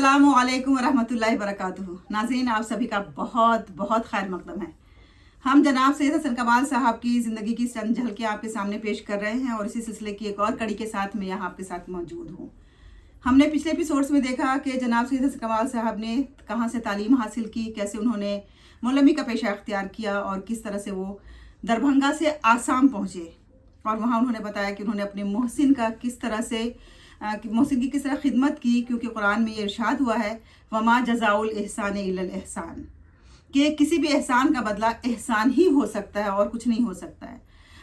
अस्सलामु अलैकुम वरहमतुल्लाहि वबरकातुहू। नाज़रीन, आप सभी का बहुत बहुत खैर मकदम है। हम जनाब सैयद हसन कमाल साहब की ज़िंदगी की चंद झलकियाँ आपके सामने पेश कर रहे हैं और इसी सिलसिले की एक और कड़ी के साथ मैं यहाँ आपके साथ मौजूद हूँ। हमने पिछले एपिसोड्स में देखा कि जनाब सैयद हसन कमाल साहब ने कहाँ से तालीम हासिल की, कैसे उन्होंने मौलवी का पेशा अख्तियार किया और किस तरह से वो दरभंगा से आसाम पहुँचे। और वहाँ उन्होंने बताया कि उन्होंने अपने मोहसिन का किस तरह से मोहसिन की किस तरह खिदमत की, क्योंकि कुरान में ये इरशाद हुआ है वमा जज़ाउल एहसान इल्लल एहसान, कि किसी भी एहसान का बदला एहसान ही हो सकता है और कुछ नहीं हो सकता है।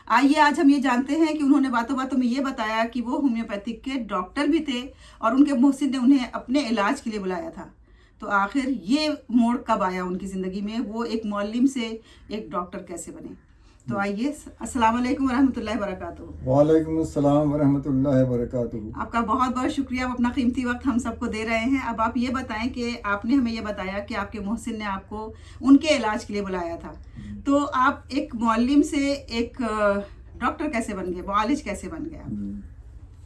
आइए आज हम ये जानते हैं कि उन्होंने बातों बातों में ये बताया कि वो होम्योपैथिक के डॉक्टर भी थे और उनके मोहसिन ने उन्हें अपने इलाज के लिए बुलाया था। तो आखिर ये मोड़ कब आया उनकी ज़िंदगी में, वो एक मौलवी से एक डॉक्टर कैसे बने। तो आइए, अस्सलाम वालेकुम वरहमतुल्लाहि वबरकातुहू। वालेकुम अस्सलाम वरहमतुल्लाहि वबरकातुहू। आपका बहुत बहुत शुक्रिया, आप अपना कीमती वक्त हम सबको दे रहे हैं। अब आप ये बताएं कि आपने हमें ये बताया कि आपके मोहसिन ने आपको उनके इलाज के लिए बुलाया था, तो आप एक मौलवी से एक डॉक्टर कैसे बन गए, मुआलिज कैसे बन गए?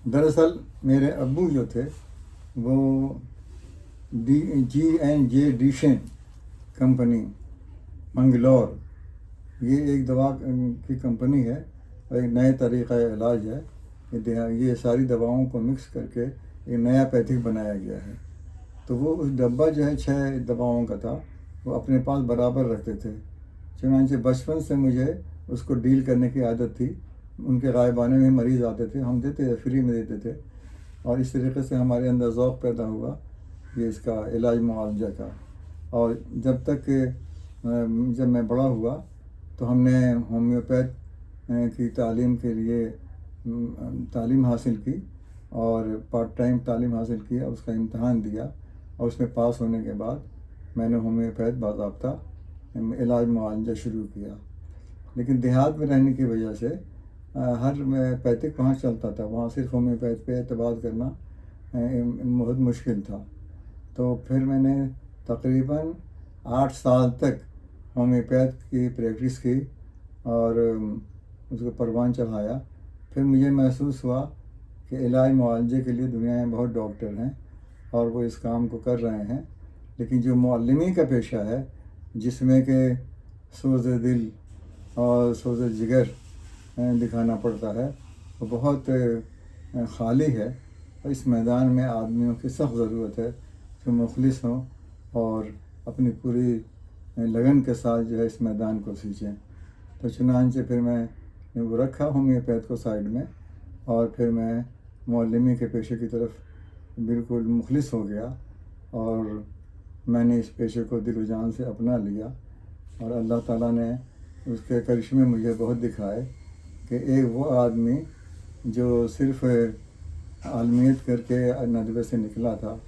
दरअसल मेरे अब्बू जो थे वो G&J डिशन कंपनी मंगलौर, ये एक दवा की कंपनी है और एक नए तरीक़ा इलाज है। ये सारी दवाओं को मिक्स करके एक नया पैथिक बनाया गया है। तो वो उस डब्बा जो है 6 दवाओं का था, वो अपने पास बराबर रखते थे। चुनांचे बचपन से मुझे उसको डील करने की आदत थी। उनके गायबाने में मरीज़ आते थे, हम देते थे, फ्री में देते थे, और इस तरीके से हमारे अंदर ज़ौक़ पैदा हुआ ये इसका इलाज मुआवजा का। और जब मैं बड़ा हुआ तो हमने होम्योपैथ की तालीम के लिए तालीम हासिल की और पार्ट टाइम तालीम हासिल किया, उसका इम्तहान दिया और उसमें पास होने के बाद मैंने होम्योपैथ बाज़ाब्ता इलाज मुआवजा शुरू किया। लेकिन देहात में रहने की वजह से हर पैथिक वहाँ चलता था, वहाँ सिर्फ होम्योपैथ पे एतबार करना बहुत मुश्किल था। तो फिर मैंने तकरीबन 8 साल तक होम्योपैथ की प्रैक्टिस की और उसको परवान चढ़ाया। फिर मुझे महसूस हुआ कि इलाज मुआवजे के लिए दुनिया में बहुत डॉक्टर हैं और वो इस काम को कर रहे हैं, लेकिन जो मुअल्लिमी का पेशा है जिसमें कि सोज़ दिल और सोज़ जिगर दिखाना पड़ता है, वो बहुत खाली है। और इस मैदान में आदमियों की सख्त ज़रूरत है जो मुखलिस हों और अपनी पूरी लगन के साथ जो है इस मैदान को सींचें। तो चुनांचे फिर मैं वो रखा होम्योपैथ को साइड में और फिर मैं मुअल्लिमी के पेशे की तरफ बिल्कुल मुखलिस हो गया और मैंने इस पेशे को दिल जान से अपना लिया। और अल्लाह ताला ने उसके करिश्मे मुझे बहुत दिखाए कि एक वो आदमी जो सिर्फ़ आलमियत करके नदबे से निकला था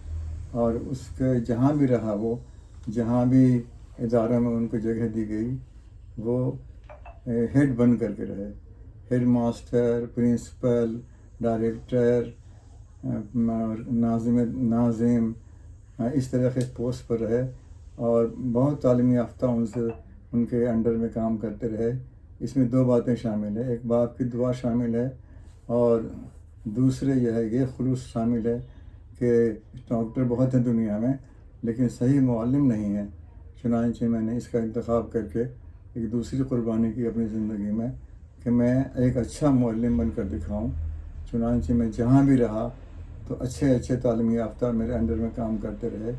और उसके जहाँ भी रहा, वो जहाँ भी इदारों में उनको जगह दी गई, वो हेड बन करके रहे, हेड मास्टर, प्रिंसिपल, डायरेक्टर, नाज़िम, इस तरह के पोस्ट पर रहे और बहुत तालीमी याफ्ता उनसे उनके अंडर में काम करते रहे। इसमें 2 बातें शामिल है, एक बाप की दुआ शामिल है और दूसरे यह है ये खुलूस शामिल है कि डॉक्टर बहुत हैं दुनिया में लेकिन सही मुअल्लिम नहीं है। चुनांचे मैंने इसका इंतखाब करके एक दूसरी कुर्बानी की अपनी ज़िंदगी में कि मैं एक अच्छा मुअल्लिम बनकर दिखाऊं। चुनांचे मैं जहाँ भी रहा तो अच्छे तालीमी याफ्ता मेरे अंडर में काम करते रहे,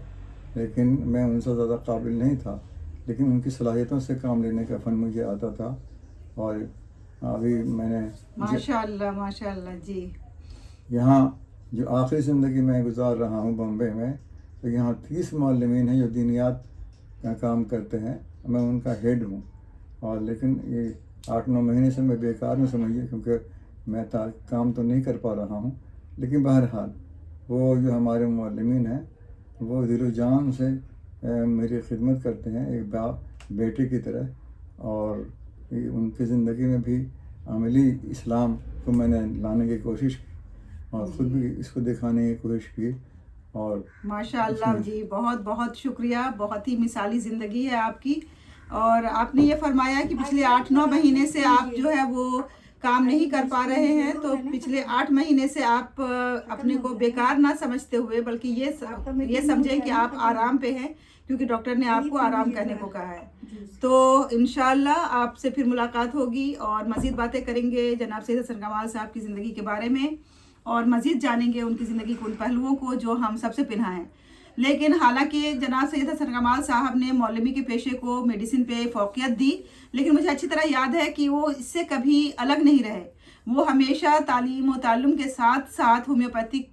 लेकिन मैं उनसे ज़्यादा काबिल नहीं था, लेकिन उनकी सलाहियतों से काम लेने का फ़न मुझे आता था। और अभी मैंने माशाअल्लाह जी, यहाँ जो आखिरी ज़िंदगी मैं गुजार रहा हूँ बम्बे में, तो यहाँ 30 मुअल्लिमीन हैं जो दीनियात का काम करते हैं, मैं उनका हेड हूँ। और लेकिन ये 8-9 महीने से मैं बेकार में समझिए, क्योंकि मैं काम तो नहीं कर पा रहा हूँ। लेकिन बहरहाल वो जो हमारे मुअल्लिमीन हैं वो दिल जान से मेरी खिदमत करते हैं एक बाप बेटे की तरह। और उनकी ज़िंदगी में भी अमली इस्लाम को मैंने लाने की कोशिश की और ख़ुद भी इसको दिखाने की कोशिश की। और माशाअल्लाह जी, बहुत बहुत शुक्रिया, बहुत ही मिसाली ज़िंदगी है आपकी। और आपने ये फरमाया कि पिछले 8-9 महीने से आप जो है वो काम नहीं कर पा रहे हैं तो पिछले 8 महीने से आप अपने को बेकार ना समझते हुए बल्कि ये समझें कि आप आराम पे हैं, क्योंकि डॉक्टर ने आपको आराम करने को कहा है। तो इंशाल्लाह आपसे फिर मुलाकात होगी और मज़ीद बातें करेंगे जनाब सैयद हसन कमाल साहब की ज़िंदगी के बारे में और मज़ीद जानेंगे उनकी ज़िंदगी के उन पहलुओं को जो हम सबसे पिन्हा हैं। लेकिन हालांकि जनाब सैयद हसन कमाल साहब ने मौलवी के पेशे को मेडिसिन पे फ़ौक़ियत दी, लेकिन मुझे अच्छी तरह याद है कि वो इससे कभी अलग नहीं रहे। वो हमेशा तालीम और ताल्लुम के साथ साथ होम्योपैथिक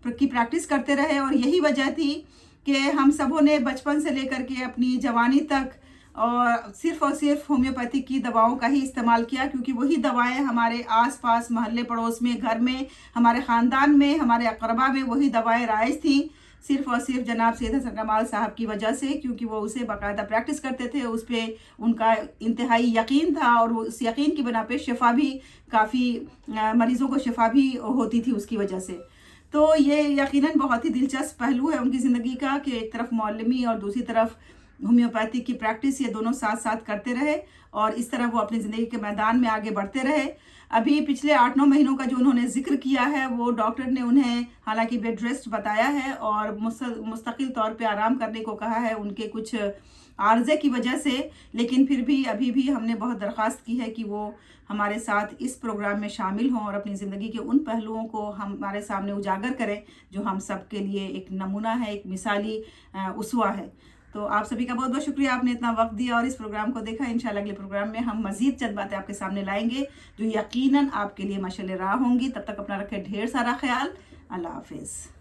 की प्रैक्टिस करते रहे और यही वजह थी कि हम सबों ने बचपन से लेकर के अपनी जवानी तक और सिर्फ होम्योपैथिक की दवाओं का ही इस्तेमाल किया, क्योंकि वही दवाएं हमारे आसपास मोहल्ले पड़ोस में, घर में, हमारे ख़ानदान में, हमारे अक़रबा में वही दवाएं राइज थी सिर्फ और सिर्फ जनाब सैयद हसन कमाल साहब की वजह से, क्योंकि वो उसे बाकायदा प्रैक्टिस करते थे, उस पर उनका इंतहाई यकीन था और उस यकीन की बना पे शिफा भी काफ़ी मरीज़ों को शिफा भी होती थी उसकी वजह से। तो ये यकीनन बहुत ही दिलचस्प पहलू है उनकी ज़िंदगी का कि एक तरफ मौलवी और दूसरी तरफ होम्योपैथिक की प्रैक्टिस, ये दोनों साथ साथ करते रहे और इस तरह वो अपनी ज़िंदगी के मैदान में आगे बढ़ते रहे। अभी पिछले 8-9 महीनों का जो उन्होंने जिक्र किया है वो डॉक्टर ने उन्हें हालांकि बेड रेस्ट बताया है और मुस्तकिल तौर पे आराम करने को कहा है उनके कुछ आर्जे की वजह से, लेकिन फिर भी अभी भी हमने बहुत दरख्वास्त की है कि वो हमारे साथ इस प्रोग्राम में शामिल हों और अपनी ज़िंदगी के उन पहलुओं को हमारे सामने उजागर करें जो हम सब के लिए एक नमूना है, एक मिसाली उसवा है। तो आप सभी का बहुत बहुत शुक्रिया, आपने इतना वक्त दिया और इस प्रोग्राम को देखा। इंशाल्लाह अगले प्रोग्राम में हम मज़ीद चंद बातें आपके सामने लाएंगे जो यकीनन आपके लिए माशाल्लाह राह होंगी। तब तक अपना रखें ढेर सारा ख्याल। अल्लाह हाफिज़।